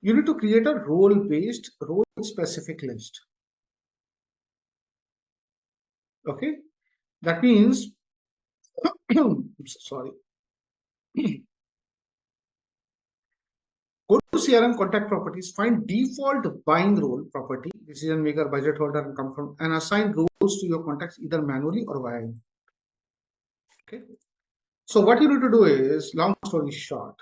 You need to create a role-based, role-specific list. Okay, that means, sorry, go to CRM contact properties, find default buying role property, decision maker, budget holder, and come from, and assign roles to your contacts either manually or via. Okay. So what you need to do is, long story short,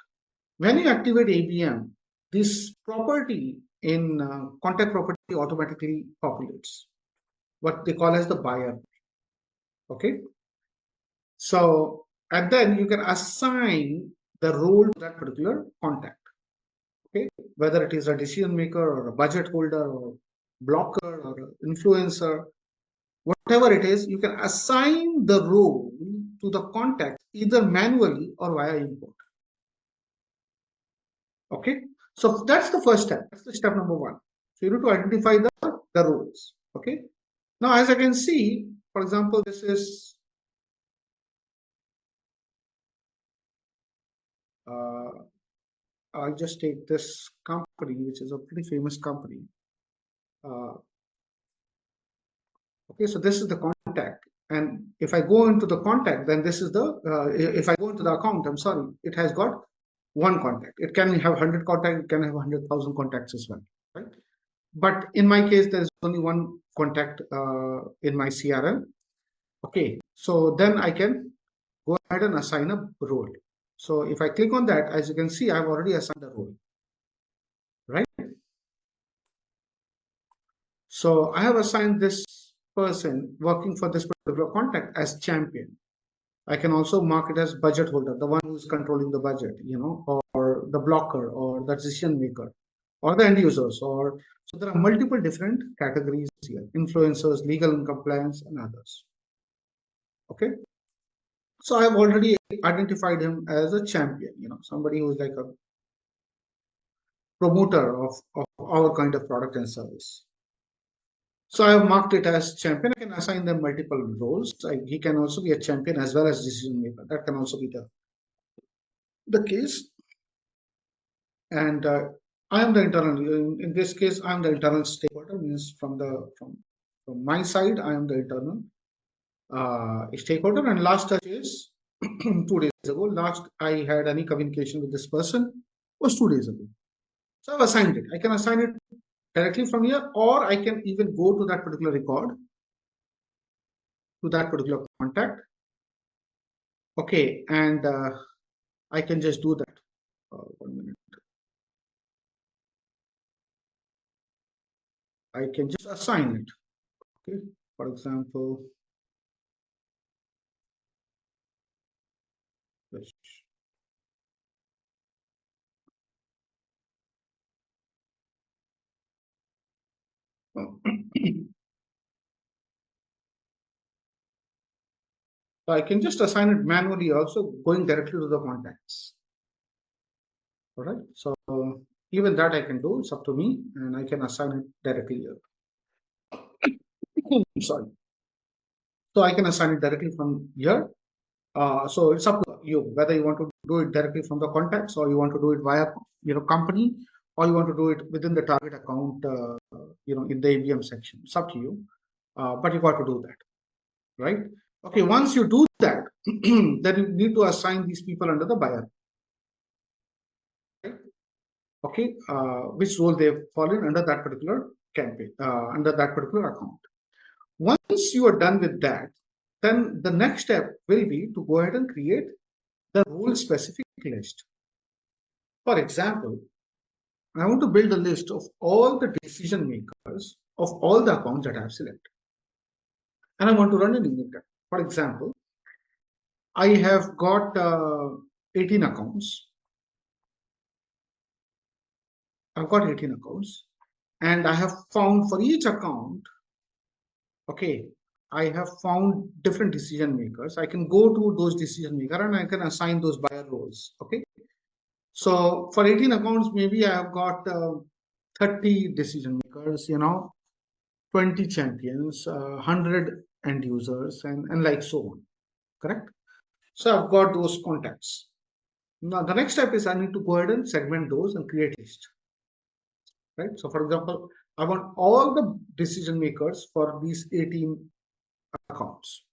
when you activate ABM, this property in contact property automatically populates, what they call as the buyer. Okay. So, and then you can assign the role to that particular contact. Okay, whether it is a decision maker or a budget holder or blocker or influencer, whatever it is, you can assign the role to the contact either manually or via import. Okay, so that's the first step. That's the step number one. So you need to identify the roles. Okay, now as I can see, for example, this is I'll just take this company, which is a pretty famous company. Okay, so this is the contact. And if I go into the contact, then this is the, if I go into the account, I'm sorry, it has got one contact. It can have 100 contacts, it can have 100,000 contacts as well, right? But in my case, there's only one contact in my CRM. Okay, so then I can go ahead and assign a role. So if I click on that, as you can see, I've already assigned a role, right? So I have assigned this person working for this particular contact as champion. I can also mark it as budget holder, the one who's controlling the budget, or the blocker, or the decision maker, or the end users, or so there are multiple different categories here: influencers, legal and compliance, and others. Okay, so I've already identified him as a champion, somebody who's like a promoter of our kind of product and service. So I have marked it as champion. I can assign them multiple roles. He can also be a champion as well as decision maker. That can also be the case. And I am the internal. In this case, I am the internal stakeholder. Means from my side, I am the internal stakeholder. And last touch is 2 days ago. Last I had any communication with this person was 2 days ago. So I've assigned it. I can assign it directly from here, or I can even go to that particular record, to that particular contact. Okay, and I can just do that. 1 minute. I can just assign it. Okay, for example, this. So I can just assign it manually also, going directly to the contacts. All right. So even that I can do. It's up to me, and I can assign it directly here. Sorry. So I can assign it directly from here. So it's up to you whether you want to do it directly from the contacts, or you want to do it via company, or you want to do it within the target account, in the ABM section. It's up to you, but you got to do that, right? Okay, once you do that, then you need to assign these people under the buyer. Right? Okay, which role they've fallen under that particular campaign, under that particular account. Once you are done with that, then the next step will be to go ahead and create the role specific list. For example, I want to build a list of all the decision makers of all the accounts that I have selected. And I want to run an unit test. For example, I have got 18 accounts. I've got 18 accounts, and I have found for each account, okay, I have found different decision makers. I can go to those decision makers and I can assign those buyer roles. Okay. So for 18 accounts, maybe I have got 30 decision makers, 20 champions, 100 end users, and like so on. Correct. So I've got those contacts. Now the next step is I need to go ahead and segment those and create list. right? So for example, I want all the decision makers for these 18 accounts,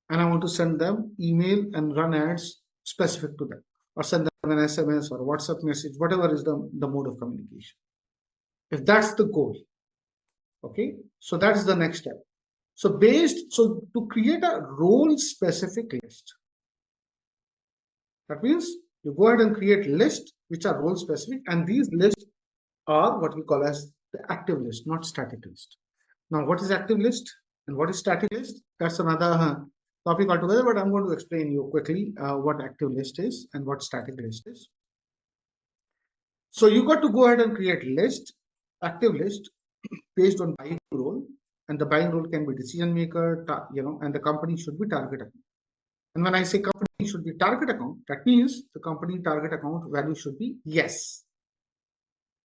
and I want to send them email and run ads specific to them, or send them an SMS or WhatsApp message, whatever is the mode of communication. If that's the goal, okay, so that's the next step. So to create a role specific list, that means you go ahead and create lists which are role specific, and these lists are what we call as the active list, not static list. Now, what is active list and what is static list? That's another topic altogether, but I'm going to explain you quickly what active list is and what static list is. So you got to go ahead and create list, active list based on buying role, and the buying role can be decision maker, and the company should be target account. And when I say company should be target account, that means the company target account value should be yes.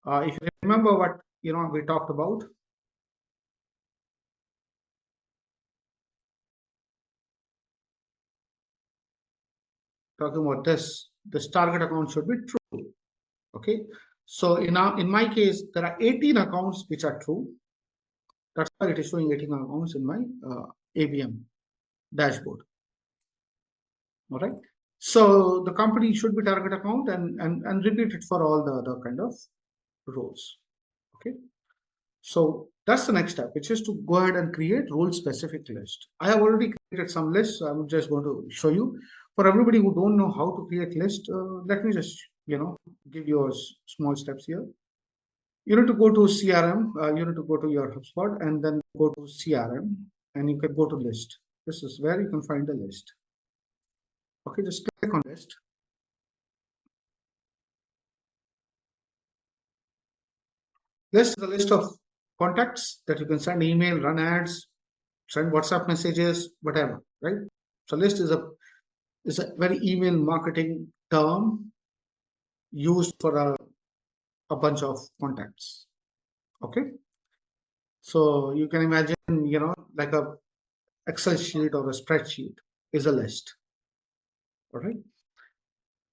If you remember what we talked about, talking about this target account should be true. Okay, so in my case there are 18 accounts which are true. That's why it is showing 18 accounts in my ABM dashboard. All right, so the company should be target account, and repeat it for all the other kind of roles. Okay, so that's the next step, which is to go ahead and create role specific list. I have already created some lists, so I'm just going to show you. For everybody who don't know how to create list, let me just give you a small steps here. You need to go to CRM, you need to go to your HubSpot, and then go to CRM, and you can go to list. This is where you can find the list. Okay, just click on list. List is a list of contacts that you can send email, run ads, send WhatsApp messages, whatever, right? So list is a very email marketing term used for a bunch of contacts. Okay, so you can imagine, like a Excel sheet or a spreadsheet is a list. All right.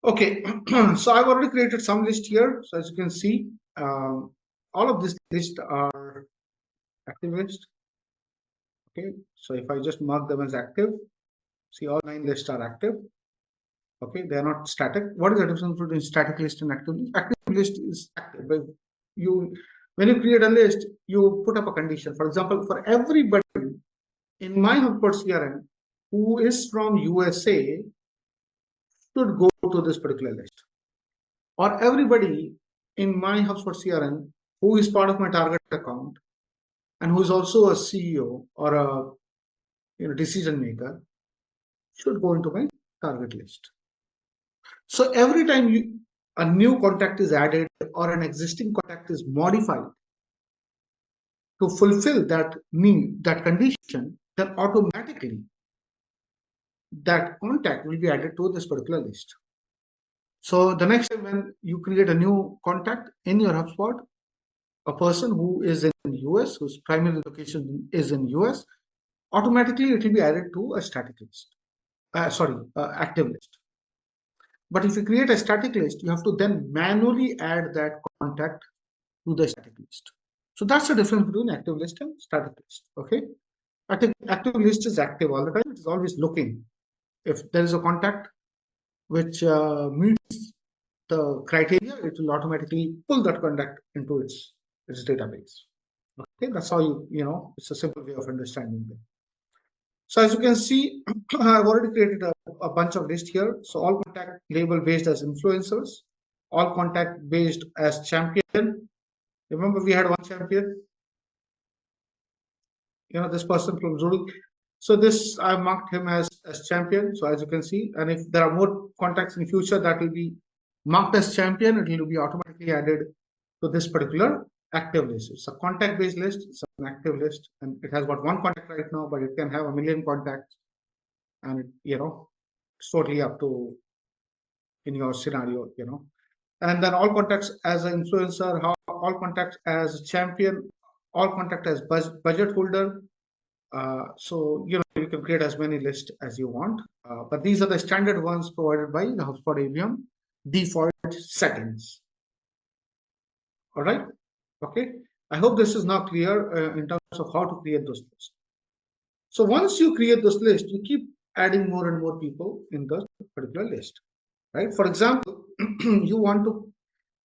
Okay, so I've already created some list here. So as you can see, all of these lists are active list. Okay, so if I just mark them as active, see all 9 lists are active. Okay, they are not static. What is the difference between static list and active list? Active list is active, but when you create a list, you put up a condition. For example, for everybody in my HubSpot CRM who is from USA should go to this particular list, or everybody in my HubSpot CRM who is part of my target account and who is also a CEO or a decision maker should go into my target list. So every time a new contact is added or an existing contact is modified to fulfill that need, that condition, then automatically that contact will be added to this particular list. So the next time when you create a new contact in your HubSpot, a person who is in US, whose primary location is in US, automatically it will be added to a static list. Active list. But if you create a static list, you have to then manually add that contact to the static list. So that's the difference between active list and static list. Okay, active list is active all the time. It is always looking. If there is a contact which meets the criteria, it will automatically pull that contact into its database. Okay, that's how it's a simple way of understanding them. So as you can see, I've already created a bunch of lists here. So all contact label based as influencers, all contact based as champion. Remember we had one champion, this person from Zurich. So this I marked him as champion. So as you can see, and if there are more contacts in future that will be marked as champion, it will be automatically added to this particular active list. It's a contact based list, it's an active list, and it has got one contact right now, but it can have a million contacts, and it's totally up to in your scenario. And then all contacts as an influencer, all contacts as champion, all contact as budget holder. So you can create as many lists as you want, but these are the standard ones provided by the HubSpot ABM default settings. All right. Okay, I hope this is now clear in terms of how to create those lists. So once you create this list, you keep adding more and more people in the particular list, right? For example, you want to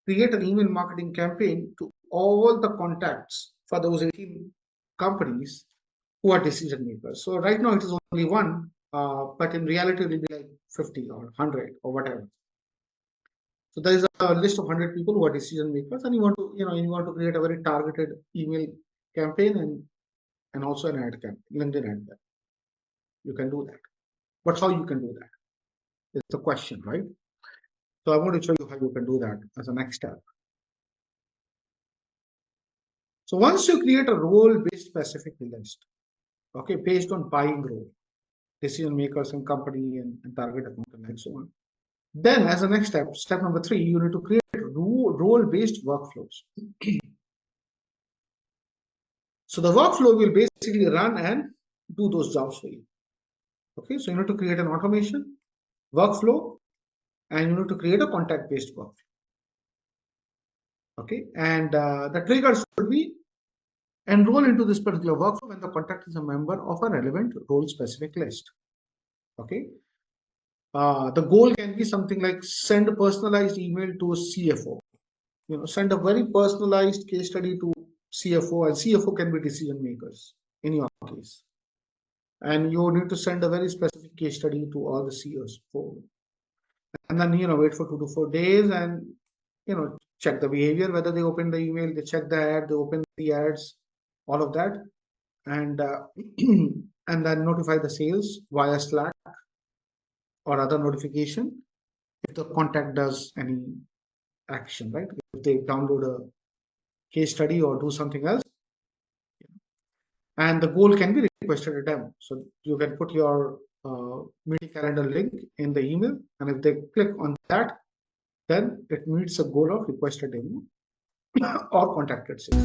create an email marketing campaign to all the contacts for those 18 companies who are decision makers. So right now it is only one, but in reality it will be like 50 or 100 or whatever. So there is a list of 100 people who are decision makers, and you want to create a very targeted email campaign and also an ad campaign, LinkedIn ad campaign. You can do that. But how you can do that is the question, right? So I want to show you how you can do that as a next step. So once you create a role-based specific list, okay, based on buying role, decision makers and company and target accountant and so on. Then as a next step, step number 3, you need to create role-based workflows. So the workflow will basically run and do those jobs for you. Okay, so you need to create an automation workflow and you need to create a contact-based workflow. Okay, and the triggers should be enroll into this particular workflow when the contact is a member of a relevant role-specific list. Okay, the goal can be something like send a personalized email to a CFO. Send a very personalized case study to CFO, and CFO can be decision makers in your case. And you need to send a very specific case study to all the CEOs. And then, wait for 2 to 4 days and, check the behavior, whether they open the email, they check the ad, they open the ads, all of that. And, and then notify the sales via Slack or other notification if the contact does any action, right? If they download a case study or do something else, and the goal can be requested a demo. So you can put your meeting calendar link in the email, and if they click on that, then it meets a goal of requested demo or contacted sales.